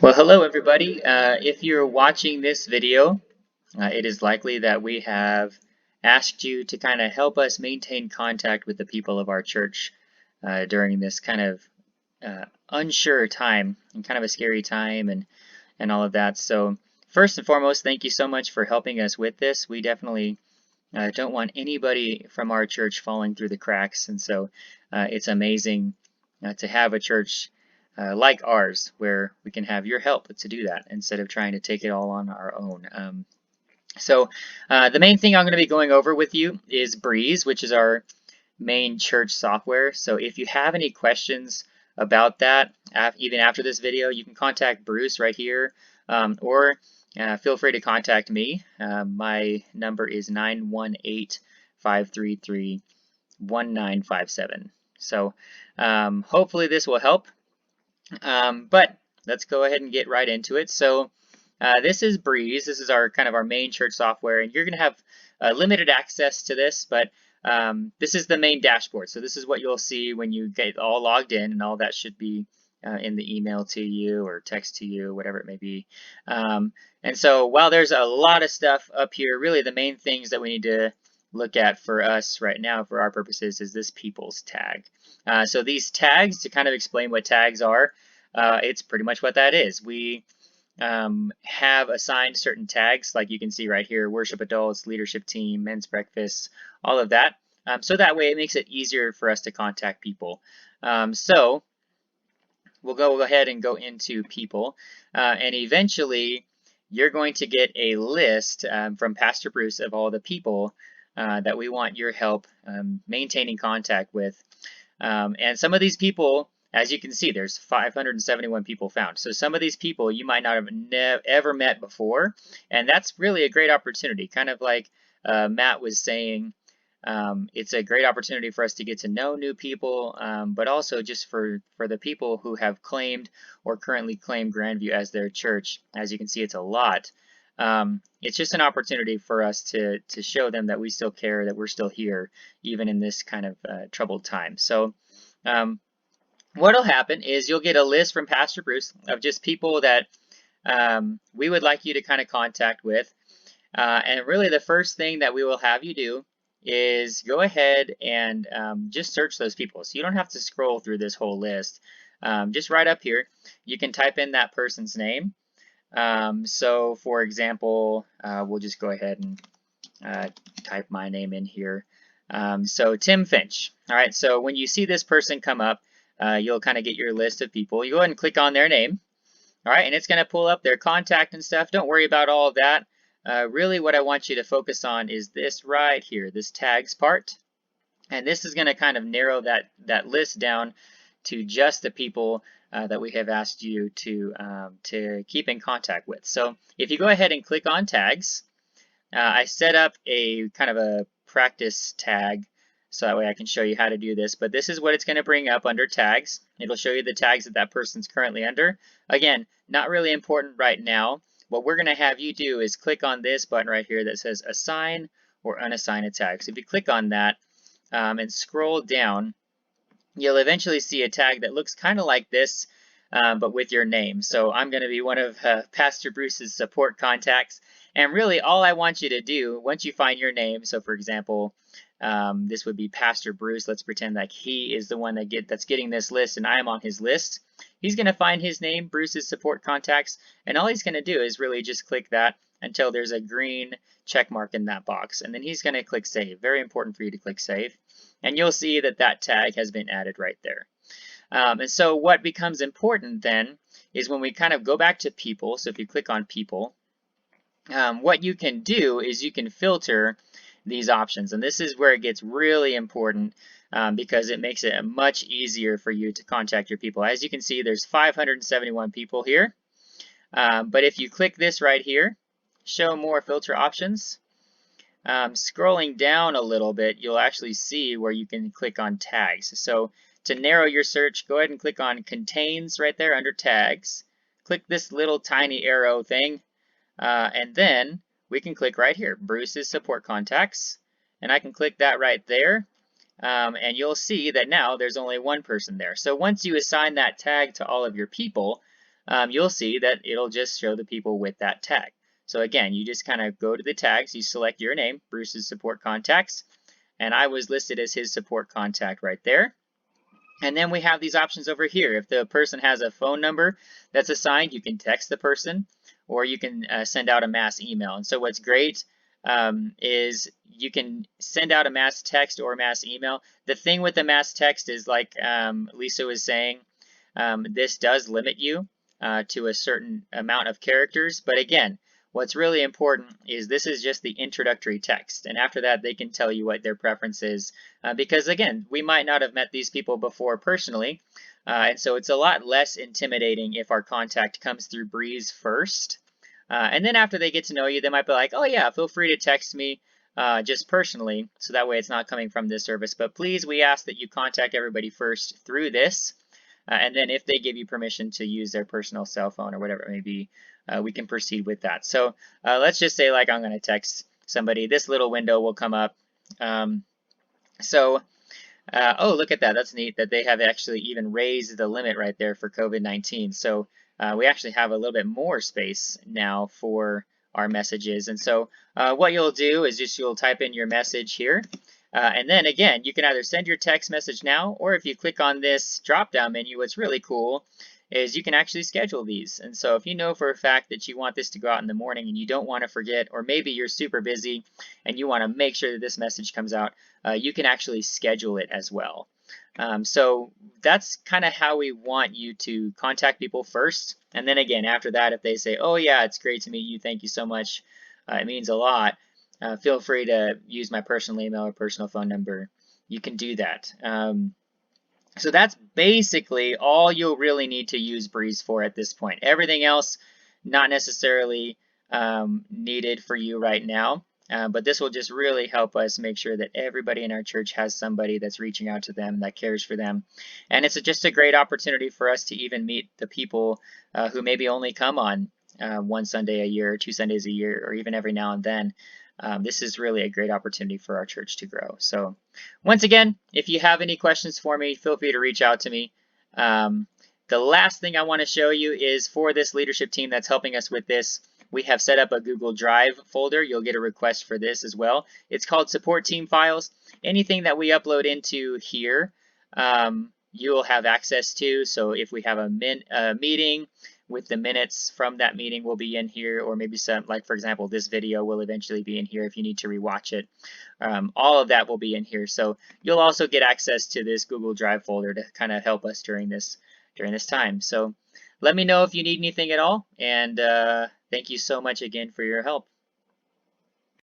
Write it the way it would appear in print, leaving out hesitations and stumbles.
Well, hello everybody. If you're watching this video, it is likely that we have asked you to kind of help us maintain contact with the people of our church during this kind of unsure time and kind of a scary time and all of that. So first and foremost, thank you so much for helping us with this. We definitely don't want anybody from our church falling through the cracks, and so it's amazing to have a church like ours where we can have your help to do that instead of trying to take it all on our own. The main thing I'm going to be going over with you is Breeze, which is our main church software. So if you have any questions about that, even after this video, you can contact Bruce right here, or feel free to contact me. My number is 918-533-1957. So hopefully this will help. But let's go ahead and get right into it. So this is Breeze. This is our main church software, and you're going to have limited access to this, but this is the main dashboard. So this is what you'll see when you get all logged in, and all that should be in the email to you or text to you, whatever it may be. And so while there's a lot of stuff up here, really the main things that we need to look at for us right now for our purposes is this people's tag. So these tags, to kind of explain what tags are, it's pretty much what that is. We have assigned certain tags, like you can see right here: worship adults, leadership team, men's breakfast, all of that. So that way it makes it easier for us to contact people. So we'll go ahead and go into people, and eventually you're going to get a list from Pastor Bruce of all the people that we want your help maintaining contact with. And some of these people, as you can see, there's 571 people found. So some of these people you might not have ever met before, and that's really a great opportunity. Kind of like Matt was saying, it's a great opportunity for us to get to know new people, but also just for the people who have claimed or currently claim Grandview as their church. As you can see, it's a lot. It's just an opportunity for us to show them that we still care, that we're still here, even in this kind of troubled time. So what'll happen is you'll get a list from Pastor Bruce of just people that we would like you to kind of contact with. And really the first thing that we will have you do is go ahead and just search those people. So you don't have to scroll through this whole list. Just right up here, you can type in that person's name. So for example, we'll just go ahead and type my name in here. So Tim Finch. All right, so when you see this person come up, you'll kind of get your list of people. You go ahead and click on their name. All right, and it's going to pull up their contact and stuff. Don't worry about all of that. Really what I want you to focus on is this right here, this tags part. And this is going to kind of narrow that list down to just the people that we have asked you to keep in contact with. So if you go ahead and click on tags, I set up a kind of a practice tag so that way I can show you how to do this. But this is what it's going to bring up under tags. It'll show you the tags that that person's currently under. Again, not really important right now. What we're going to have you do is click on this button right here that says assign or unassign a tag. So if you click on that and scroll down, you'll eventually see a tag that looks kind of like this, but with your name. So I'm going to be one of Pastor Bruce's support contacts. And really all I want you to do once you find your name, so for example, this would be Pastor Bruce. Let's pretend like he is the one that's getting this list and I'm on his list. He's going to find his name, Bruce's support contacts, and all he's going to do is really just click that until there's a green check mark in that box. And then he's going to click save. Very important for you to click save. And you'll see that that tag has been added right there. And so what becomes important then is when we kind of go back to people. So if you click on people, what you can do is you can filter these options. And this is where it gets really important because it makes it much easier for you to contact your people. As you can see, there's 571 people here. But if you click this right here, show more filter options, scrolling down a little bit, you'll actually see where you can click on tags. So to narrow your search, go ahead and click on contains right there under tags. Click this little tiny arrow thing, and then we can click right here, Bruce's support contacts, and I can click that right there, and you'll see that now there's only one person there. So once you assign that tag to all of your people, you'll see that it'll just show the people with that tag. So again, you just kind of go to the tags, you select your name, Bruce's support contacts, and I was listed as his support contact right there. And then we have these options over here. If the person has a phone number that's assigned, you can text the person, or you can send out a mass email. And so what's great is you can send out a mass text or mass email. The thing with the mass text is, like Lisa was saying, this does limit you to a certain amount of characters. But again, what's really important is this is just the introductory text. And after that, they can tell you what their preference is. Because again, we might not have met these people before personally. And so it's a lot less intimidating if our contact comes through Breeze first. And then after they get to know you, they might be like, oh yeah, feel free to text me just personally. So that way it's not coming from this service. But please, we ask that you contact everybody first through this. And then if they give you permission to use their personal cell phone or whatever it may be, we can proceed with that. So let's just say, like, I'm going to text somebody. This little window will come up. Oh, look at that. That's neat that they have actually even raised the limit right there for COVID-19. So we actually have a little bit more space now for our messages. And so what you'll do is just you'll type in your message here. And then again, you can either send your text message now, or if you click on this drop-down menu, what's really cool is you can actually schedule these. And so if you know for a fact that you want this to go out in the morning and you don't want to forget, or maybe you're super busy and you want to make sure that this message comes out, you can actually schedule it as well. So that's kind of how we want you to contact people first. And then again, after that, if they say, oh yeah, it's great to meet you, thank you so much, it means a lot, feel free to use my personal email or personal phone number. You can do that. So that's basically all you'll really need to use Breeze for at this point. Everything else, not necessarily needed for you right now. But this will just really help us make sure that everybody in our church has somebody that's reaching out to them, that cares for them. And it's just a great opportunity for us to even meet the people who maybe only come on one Sunday a year, or 2 Sundays a year, or even every now and then. This is really a great opportunity for our church to grow. So once again, if you have any questions for me, feel free to reach out to me. The last thing I want to show you is for this leadership team that's helping us with this, we have set up a Google Drive folder. You'll get a request for this as well. It's called Support Team Files. Anything that we upload into here, you'll have access to. So if we have a meeting, with the minutes from that meeting will be in here, or maybe some, like for example, this video will eventually be in here if you need to rewatch it. All of that will be in here. So you'll also get access to this Google Drive folder to kind of help us during this time. So let me know if you need anything at all, and thank you so much again for your help.